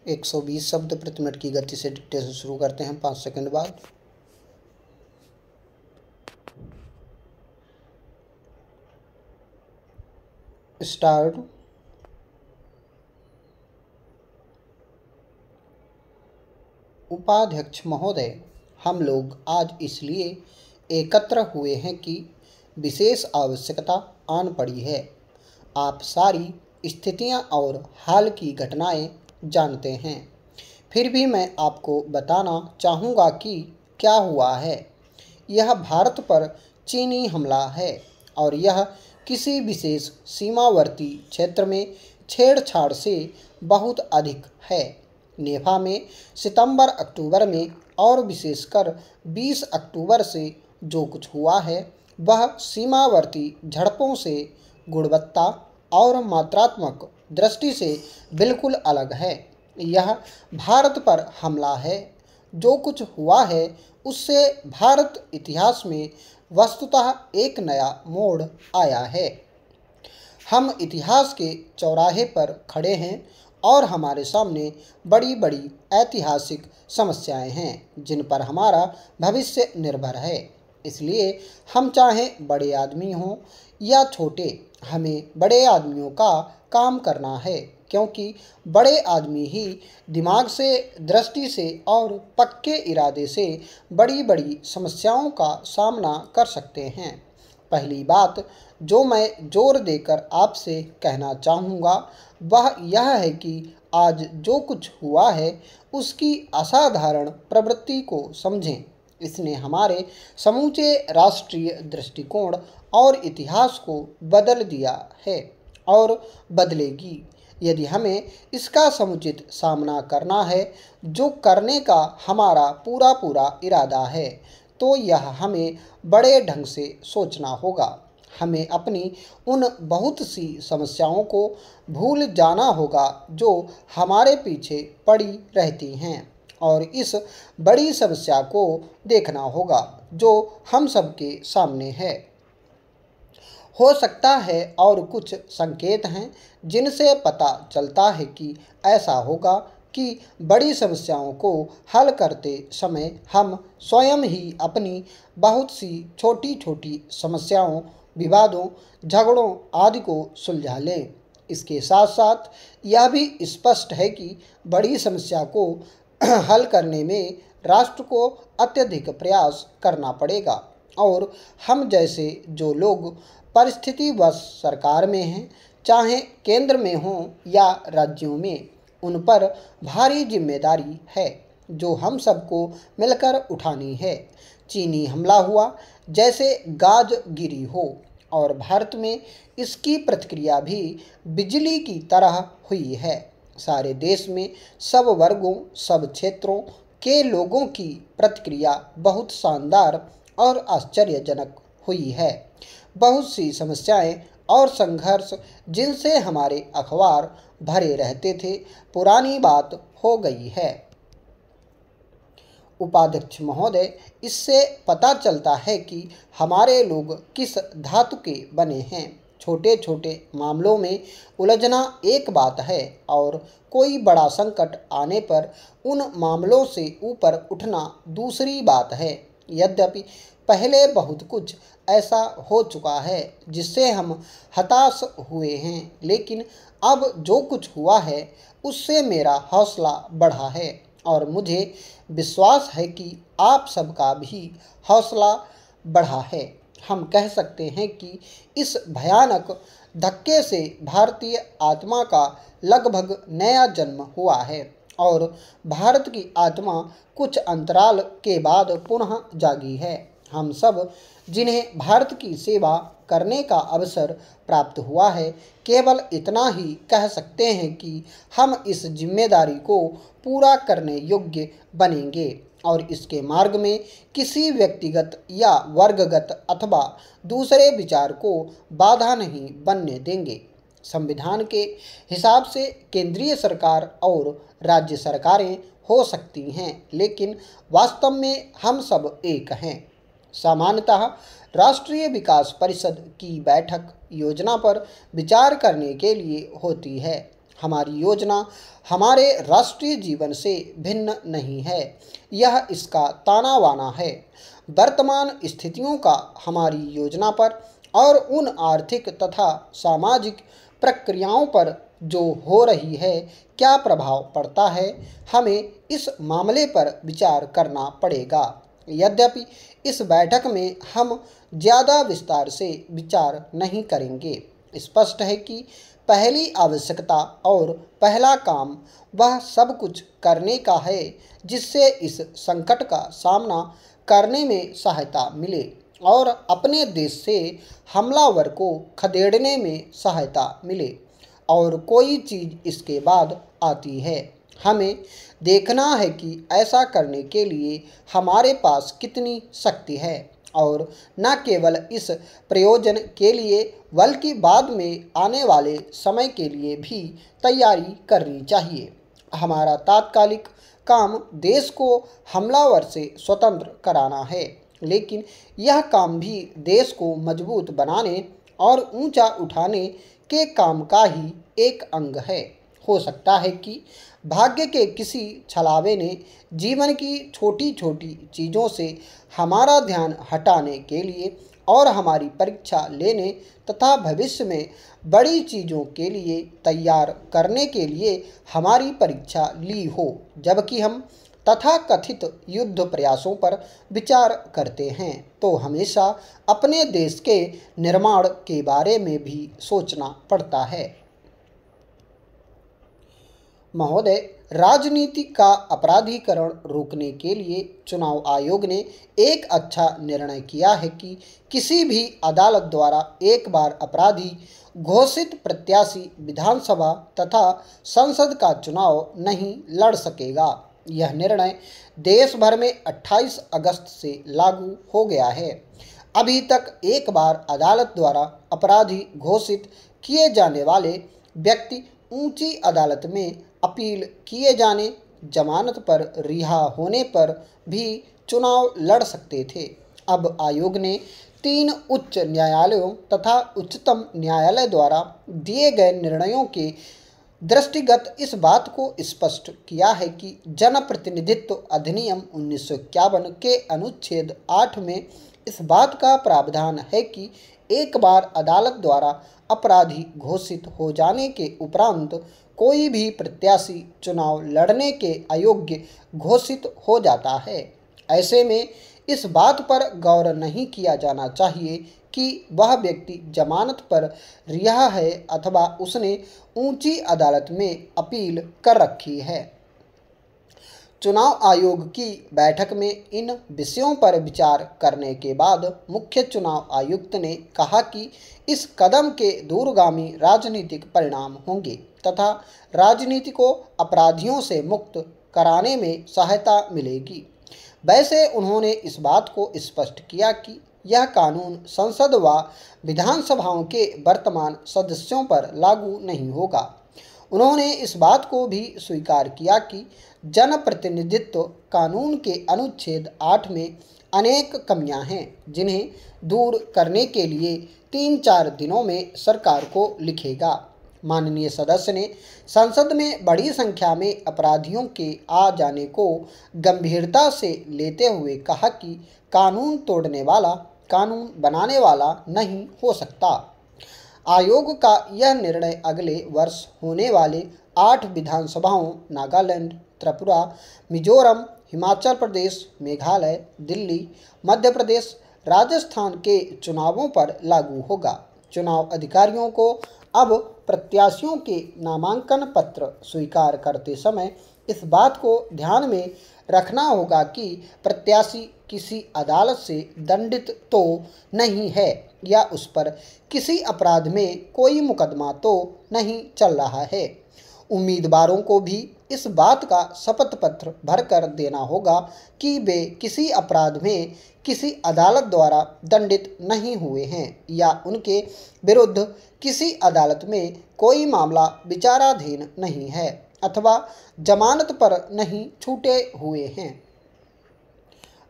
120 शब्द प्रति मिनट की गति से डिक्टेशन शुरू करते हैं 5 सेकंड बाद। स्टार्ट। उपाध्यक्ष महोदय, हम लोग आज इसलिए एकत्र हुए हैं कि विशेष आवश्यकता आन पड़ी है। आप सारी स्थितियां और हाल की घटनाएं जानते हैं, फिर भी मैं आपको बताना चाहूँगा कि क्या हुआ है। यह भारत पर चीनी हमला है और यह किसी विशेष सीमावर्ती क्षेत्र में छेड़छाड़ से बहुत अधिक है। नेफा में सितंबर अक्टूबर में और विशेषकर 20 अक्टूबर से जो कुछ हुआ है वह सीमावर्ती झड़पों से गुणवत्ता और मात्रात्मक दृष्टि से बिल्कुल अलग है। यह भारत पर हमला है। जो कुछ हुआ है उससे भारत इतिहास में वस्तुतः एक नया मोड़ आया है। हम इतिहास के चौराहे पर खड़े हैं और हमारे सामने बड़ी बड़ी ऐतिहासिक समस्याएं हैं जिन पर हमारा भविष्य निर्भर है। इसलिए हम चाहे बड़े आदमी हों या छोटे, हमें बड़े आदमियों का काम करना है, क्योंकि बड़े आदमी ही दिमाग से, दृष्टि से और पक्के इरादे से बड़ी बड़ी समस्याओं का सामना कर सकते हैं। पहली बात जो मैं जोर देकर आपसे कहना चाहूँगा वह यह है कि आज जो कुछ हुआ है उसकी असाधारण प्रवृत्ति को समझें। इसने हमारे समूचे राष्ट्रीय दृष्टिकोण और इतिहास को बदल दिया है और बदलेगी। यदि हमें इसका समुचित सामना करना है, जो करने का हमारा पूरा इरादा है, तो यह हमें बड़े ढंग से सोचना होगा। हमें अपनी उन बहुत सी समस्याओं को भूल जाना होगा जो हमारे पीछे पड़ी रहती हैं और इस बड़ी समस्या को देखना होगा जो हम सबके सामने है। हो सकता है और कुछ संकेत हैं जिनसे पता चलता है कि ऐसा होगा कि बड़ी समस्याओं को हल करते समय हम स्वयं ही अपनी बहुत सी छोटी छोटी समस्याओं, विवादों, झगड़ों आदि को सुलझा लें। इसके साथ साथ यह भी स्पष्ट है कि बड़ी समस्या को हल करने में राष्ट्र को अत्यधिक प्रयास करना पड़ेगा और हम जैसे जो लोग परिस्थितिवश सरकार में हैं, चाहे केंद्र में हों या राज्यों में, उन पर भारी जिम्मेदारी है जो हम सबको मिलकर उठानी है। चीनी हमला हुआ जैसे गाज गिरी हो और भारत में इसकी प्रतिक्रिया भी बिजली की तरह हुई है। सारे देश में सब वर्गों, सब क्षेत्रों के लोगों की प्रतिक्रिया बहुत शानदार और आश्चर्यजनक हुई है। बहुत सी समस्याएं और संघर्ष जिनसे हमारे अखबार भरे रहते थे, पुरानी बात हो गई है। उपाध्यक्ष महोदय, इससे पता चलता है कि हमारे लोग किस धातु के बने हैं। छोटे छोटे मामलों में उलझना एक बात है और कोई बड़ा संकट आने पर उन मामलों से ऊपर उठना दूसरी बात है। यद्यपि पहले बहुत कुछ ऐसा हो चुका है जिससे हम हताश हुए हैं, लेकिन अब जो कुछ हुआ है उससे मेरा हौसला बढ़ा है और मुझे विश्वास है कि आप सबका भी हौसला बढ़ा है। हम कह सकते हैं कि इस भयानक धक्के से भारतीय आत्मा का लगभग नया जन्म हुआ है और भारत की आत्मा कुछ अंतराल के बाद पुनः जागी है। हम सब जिन्हें भारत की सेवा करने का अवसर प्राप्त हुआ है, केवल इतना ही कह सकते हैं कि हम इस जिम्मेदारी को पूरा करने योग्य बनेंगे और इसके मार्ग में किसी व्यक्तिगत या वर्गगत अथवा दूसरे विचार को बाधा नहीं बनने देंगे। संविधान के हिसाब से केंद्रीय सरकार और राज्य सरकारें हो सकती हैं, लेकिन वास्तव में हम सब एक हैं। सामान्यतः राष्ट्रीय विकास परिषद की बैठक योजना पर विचार करने के लिए होती है। हमारी योजना हमारे राष्ट्रीय जीवन से भिन्न नहीं है, यह इसका ताना बाना है। वर्तमान स्थितियों का हमारी योजना पर और उन आर्थिक तथा सामाजिक प्रक्रियाओं पर जो हो रही है क्या प्रभाव पड़ता है, हमें इस मामले पर विचार करना पड़ेगा। यद्यपि इस बैठक में हम ज़्यादा विस्तार से विचार नहीं करेंगे। स्पष्ट है कि पहली आवश्यकता और पहला काम वह सब कुछ करने का है जिससे इस संकट का सामना करने में सहायता मिले और अपने देश से हमलावर को खदेड़ने में सहायता मिले, और कोई चीज़ इसके बाद आती है। हमें देखना है कि ऐसा करने के लिए हमारे पास कितनी शक्ति है और न केवल इस प्रयोजन के लिए बल्कि बाद में आने वाले समय के लिए भी तैयारी करनी चाहिए। हमारा तात्कालिक काम देश को हमलावर से स्वतंत्र कराना है, लेकिन यह काम भी देश को मजबूत बनाने और ऊंचा उठाने के काम का ही एक अंग है। हो सकता है कि भाग्य के किसी छलावे ने जीवन की छोटी छोटी चीज़ों से हमारा ध्यान हटाने के लिए और हमारी परीक्षा लेने तथा भविष्य में बड़ी चीज़ों के लिए तैयार करने के लिए हमारी परीक्षा ली हो, जबकि हम तथाकथित युद्ध प्रयासों पर विचार करते हैं तो हमेशा अपने देश के निर्माण के बारे में भी सोचना पड़ता है। महोदय, राजनीति का अपराधीकरण रोकने के लिए चुनाव आयोग ने एक अच्छा निर्णय किया है कि किसी भी अदालत द्वारा एक बार अपराधी घोषित प्रत्याशी विधानसभा तथा संसद का चुनाव नहीं लड़ सकेगा। यह निर्णय देश भर में 28 अगस्त से लागू हो गया है। अभी तक एक बार अदालत द्वारा अपराधी घोषित किए जाने वाले व्यक्ति ऊंची अदालत में अपील किए जाने, जमानत पर रिहा होने पर भी चुनाव लड़ सकते थे। अब आयोग ने 3 उच्च न्यायालयों तथा उच्चतम न्यायालय द्वारा दिए गए निर्णयों के दृष्टिगत इस बात को स्पष्ट किया है कि जनप्रतिनिधित्व अधिनियम 1951 के अनुच्छेद 8 में इस बात का प्रावधान है कि एक बार अदालत द्वारा अपराधी घोषित हो जाने के उपरांत कोई भी प्रत्याशी चुनाव लड़ने के अयोग्य घोषित हो जाता है। ऐसे में इस बात पर गौर नहीं किया जाना चाहिए कि वह व्यक्ति जमानत पर रिहा है अथवा उसने ऊंची अदालत में अपील कर रखी है। चुनाव आयोग की बैठक में इन विषयों पर विचार करने के बाद मुख्य चुनाव आयुक्त ने कहा कि इस कदम के दूरगामी राजनीतिक परिणाम होंगे तथा राजनीति को अपराधियों से मुक्त कराने में सहायता मिलेगी। वैसे उन्होंने इस बात को स्पष्ट किया कि यह कानून संसद व विधानसभाओं के वर्तमान सदस्यों पर लागू नहीं होगा। उन्होंने इस बात को भी स्वीकार किया कि जनप्रतिनिधित्व कानून के अनुच्छेद 8 में अनेक कमियां हैं जिन्हें दूर करने के लिए 3-4 दिनों में सरकार को लिखेगा। माननीय सदस्य ने संसद में बड़ी संख्या में अपराधियों के आ जाने को गंभीरता से लेते हुए कहा कि कानून तोड़ने वाला कानून बनाने वाला नहीं हो सकता। आयोग का यह निर्णय अगले वर्ष होने वाले 8 विधानसभाओं नागालैंड, त्रिपुरा, मिजोरम, हिमाचल प्रदेश, मेघालय, दिल्ली, मध्य प्रदेश, राजस्थान के चुनावों पर लागू होगा। चुनाव अधिकारियों को अब प्रत्याशियों के नामांकन पत्र स्वीकार करते समय इस बात को ध्यान में रखना होगा कि प्रत्याशी किसी अदालत से दंडित तो नहीं है या उस पर किसी अपराध में कोई मुकदमा तो नहीं चल रहा है। उम्मीदवारों को भी इस बात का शपथ पत्र भरकर देना होगा कि वे किसी अपराध में किसी अदालत द्वारा दंडित नहीं हुए हैं या उनके विरुद्ध किसी अदालत में कोई मामला विचाराधीन नहीं है अथवा जमानत पर नहीं छूटे हुए हैं।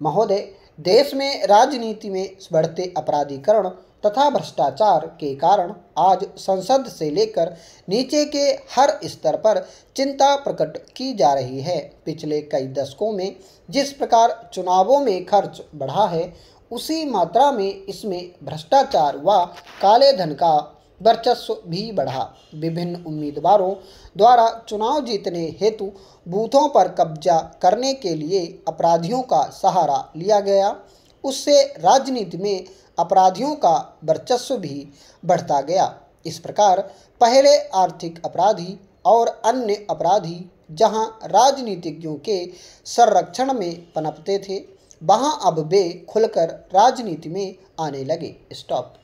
महोदय, देश में राजनीति में बढ़ते अपराधीकरण तथा भ्रष्टाचार के कारण आज संसद से लेकर नीचे के हर स्तर पर चिंता प्रकट की जा रही है। पिछले कई दशकों में जिस प्रकार चुनावों में खर्च बढ़ा है, उसी मात्रा में इसमें भ्रष्टाचार व काले धन का वर्चस्व भी बढ़ा। विभिन्न उम्मीदवारों द्वारा चुनाव जीतने हेतु बूथों पर कब्जा करने के लिए अपराधियों का सहारा लिया गया। उससे राजनीति में अपराधियों का वर्चस्व भी बढ़ता गया। इस प्रकार पहले आर्थिक अपराधी और अन्य अपराधी जहां राजनीतिज्ञों के संरक्षण में पनपते थे, वहां अब वे खुलकर राजनीति में आने लगे। स्टॉप।